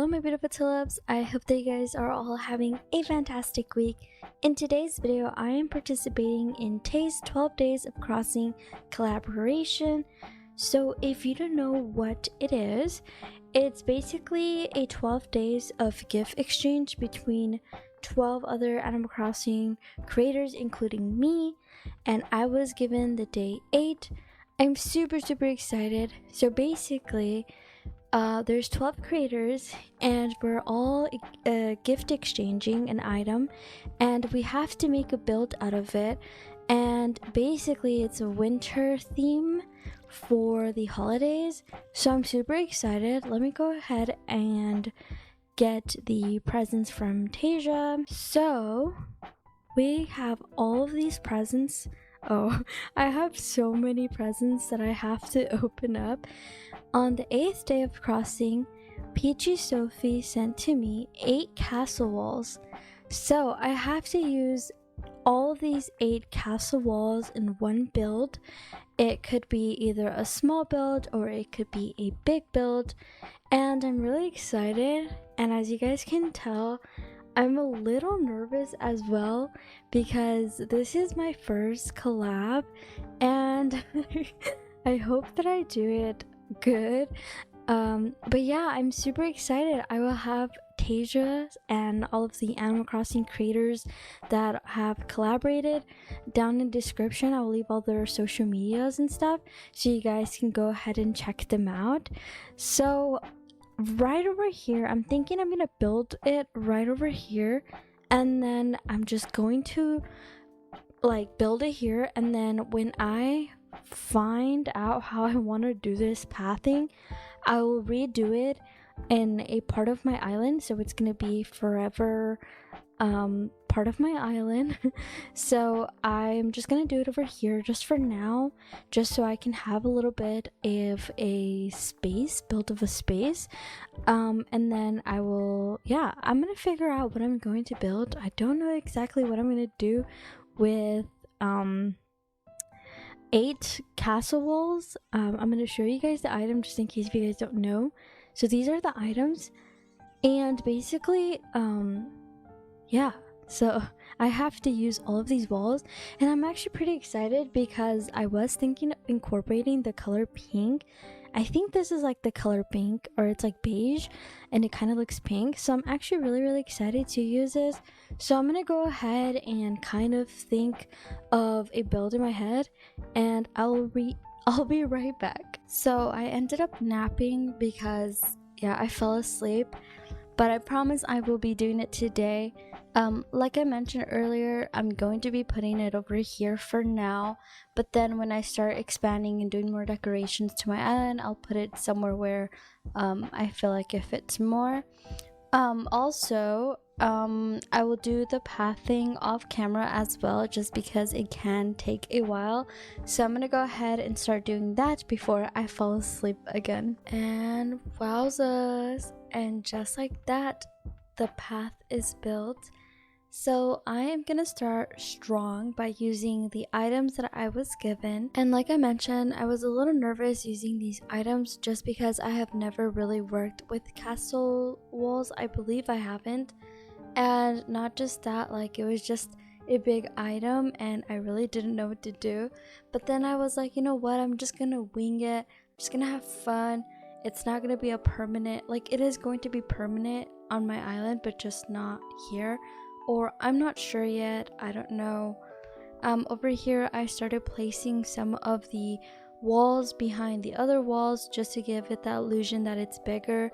Hello my beautiful tulips, I hope that you guys are all having a fantastic week. In today's video, I am participating in Tay's 12 Days of Crossing collaboration. So if you don't know what it is, it's basically a 12 days of gift exchange between 12 other Animal Crossing creators including me, and I was given the day 8. I'm super excited. So basically, there's 12 creators and we're all gift exchanging an item, and we have to make a build out of it. And basically it's a winter theme for the holidays, so I'm super excited. Let me go ahead and get the presents from Tasia. So we have all of these presents. Oh, I have so many presents that I have to open up. On the 8th day of crossing, Peachy Sophie sent to me 8 castle walls. So I have to use all of these 8 castle walls in one build. It could be either a small build or it could be a big build. And I'm really excited. And as you guys can tell, I'm a little nervous as well because this is my first collab, and I hope that I do it good. But yeah, I'm super excited. I will have Tasia and all of the Animal Crossing creators that have collaborated down in the description. I'll leave all their social medias and stuff so you guys can go ahead and check them out. So right over here, I'm thinking I'm gonna build it right over here, and then I'm just going to like build it here, and then when I find out how I want to do this pathing, I will redo it in a part of my island, so it's gonna be forever part of my island. So I'm just gonna do it over here just for now, just so I can have a little bit of a space, built of a space, and then I will, yeah, I'm gonna figure out what I'm going to build. I don't know exactly what I'm gonna do with 8 castle walls. I'm gonna show you guys the item just in case if you guys don't know. So these are the items, and basically yeah, so I have to use all of these walls, and I'm actually pretty excited because I was thinking of incorporating the color pink. I think this is like the color pink, or it's like beige and it kind of looks pink, so I'm actually really excited to use this. So I'm gonna go ahead and kind of think of a build in my head, and I'll be right back. So I ended up napping because yeah, I fell asleep, but I promise I will be doing it today. Like I mentioned earlier, I'm going to be putting it over here for now, but then when I start expanding and doing more decorations to my island, I'll put it somewhere where I feel like it fits more. Also, I will do the pathing off camera as well, just because it can take a while. So I'm gonna go ahead and start doing that before I fall asleep again. And wowzers, and just like that, the path is built. So I am gonna start strong by using the items that I was given. And like I mentioned, I was a little nervous using these items just because I have never really worked with castle walls. I believe I haven't. And not just that, like it was just a big item and I really didn't know what to do. But then I was like, you know what, I'm just gonna wing it. I'm just gonna have fun. It's not gonna be a permanent, like it is going to be permanent on my island, but just not here. Or I'm not sure yet, I don't know. Over here I started placing some of the walls behind the other walls just to give it that illusion that it's bigger.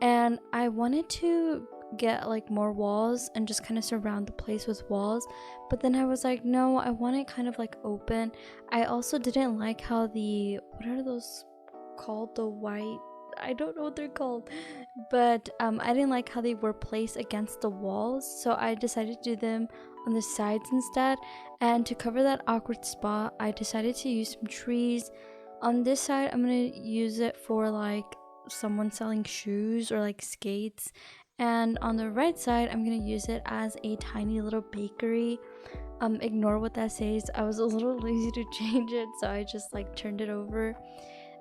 And I wanted to get like more walls and just kind of surround the place with walls, but then I was like, no, I want it kind of like open. I also didn't like how the, what are those called, the white, I don't know what they're called, but I didn't like how they were placed against the walls, so I decided to do them on the sides instead. And to cover that awkward spot, I decided to use some trees. On this side, I'm gonna use it for like someone selling shoes or like skates, and on the right side I'm gonna use it as a tiny little bakery. Ignore what that says, I was a little lazy to change it, so I just like turned it over.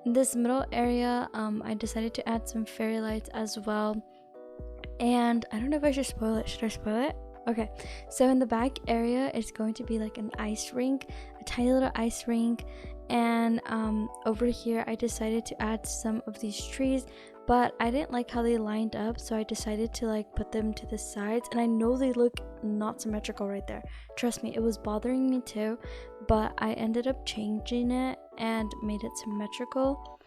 In this middle area, I decided to add some fairy lights as well. And I don't know if I should spoil it. Should I spoil it? Okay, so in the back area it's going to be like an ice rink, a tiny little ice rink. And over here I decided to add some of these trees, but I didn't like how they lined up, so I decided to like put them to the sides. And I know they look not symmetrical right there, trust me, it was bothering me too, but I ended up changing it and made it symmetrical.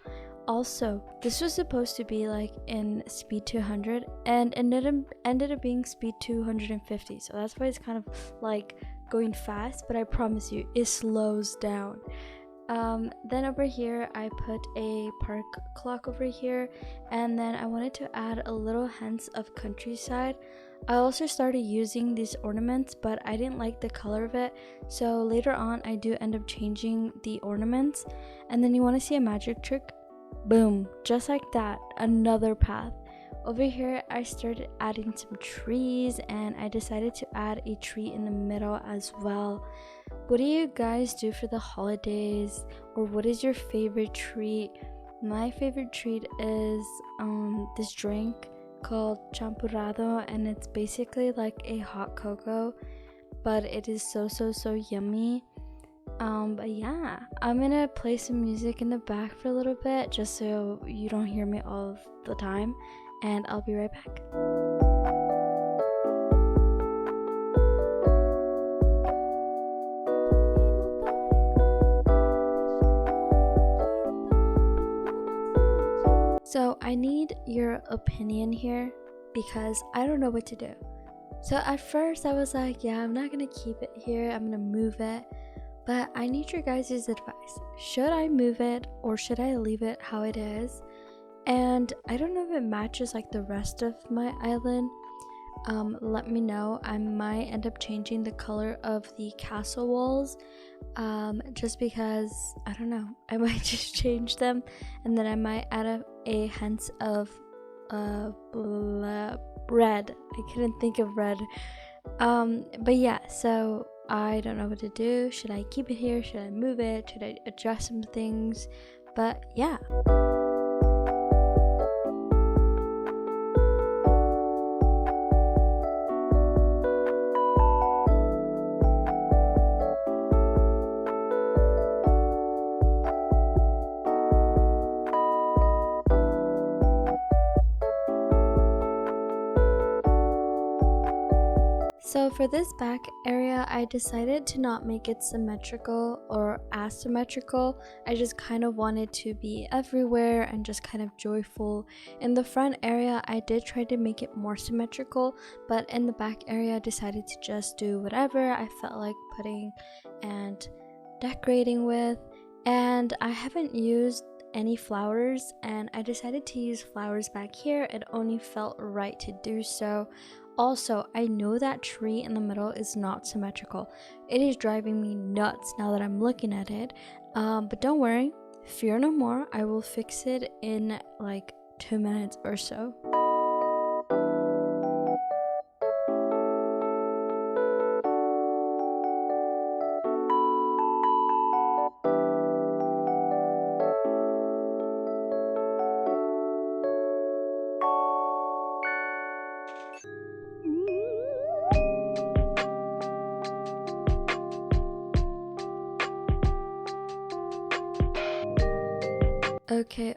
Also, this was supposed to be like in speed 200 and ended up being speed 250, so that's why it's kind of like going fast, but I promise you it slows down. Then over here I put a park clock over here, and then I wanted to add a little hints of countryside. I also started using these ornaments, but I didn't like the color of it, so later on I do end up changing the ornaments. And then you want to see a magic trick? Boom, just like that, another path. Over here I started adding some trees, and I decided to add a tree in the middle as well. What do you guys do for the holidays, or what is your favorite treat? My favorite treat is this drink called champurrado, and it's basically like a hot cocoa, but it is so yummy. But yeah, I'm gonna play some music in the back for a little bit just so you don't hear me all of the time, and I'll be right back. So I need your opinion here because I don't know what to do. So at first I was like, yeah, I'm not gonna keep it here, I'm gonna move it. But I need your guys' advice. Should I move it or should I leave it how it is? And I don't know if it matches like the rest of my island. Let me know. I might end up changing the color of the castle walls, just because I don't know, I might just change them, and then I might add a hint of red. I couldn't think of red. But yeah, so I don't know what to do. Should I keep it here? Should I move it? Should I adjust some things? But yeah. So for this back area, I decided to not make it symmetrical or asymmetrical. I just kind of wanted to be everywhere and just kind of joyful. In the front area, I did try to make it more symmetrical, but in the back area, I decided to just do whatever I felt like putting and decorating with. And I haven't used any flowers, and I decided to use flowers back here. It only felt right to do so. Also, I know that tree in the middle is not symmetrical. It is driving me nuts now that I'm looking at it. But don't worry, fear no more. I will fix it in like 2 minutes or so.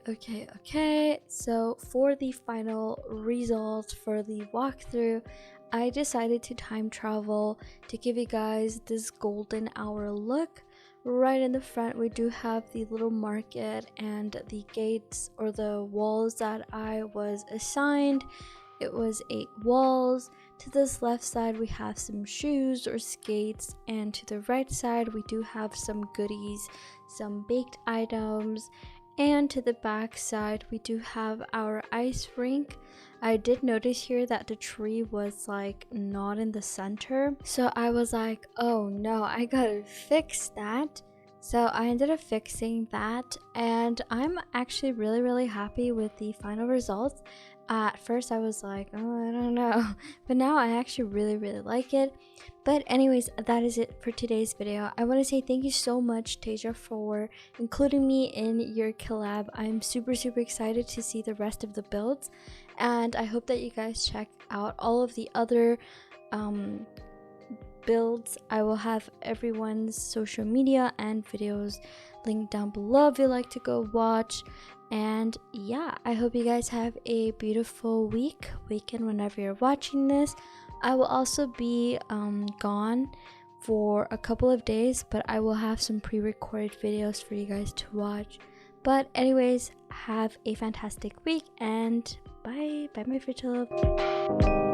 Okay. So for the final results for the walkthrough, I decided to time travel to give you guys this golden hour look. Right in the front, we do have the little market and the gates or the walls that I was assigned. It was 8 walls. To this left side, we have some shoes or skates, and to the right side, we do have some goodies, some baked items. And to the back side, we do have our ice rink. I did notice here that the tree was like not in the center, so I was like, oh no, I gotta fix that. So I ended up fixing that, and I'm actually really happy with the final results. At first I was like, oh, I don't know, but now I actually really like it. But anyways, that is it for today's video. I want to say thank you so much, Tasia, for including me in your collab. I'm super excited to see the rest of the builds. And I hope that you guys check out all of the other builds. I will have everyone's social media and videos linked down below if you'd like to go watch. And yeah, I hope you guys have a beautiful weekend whenever you're watching this. I will also be gone for a couple of days, but I will have some pre-recorded videos for you guys to watch. But anyways, have a fantastic week, and bye my fragile love.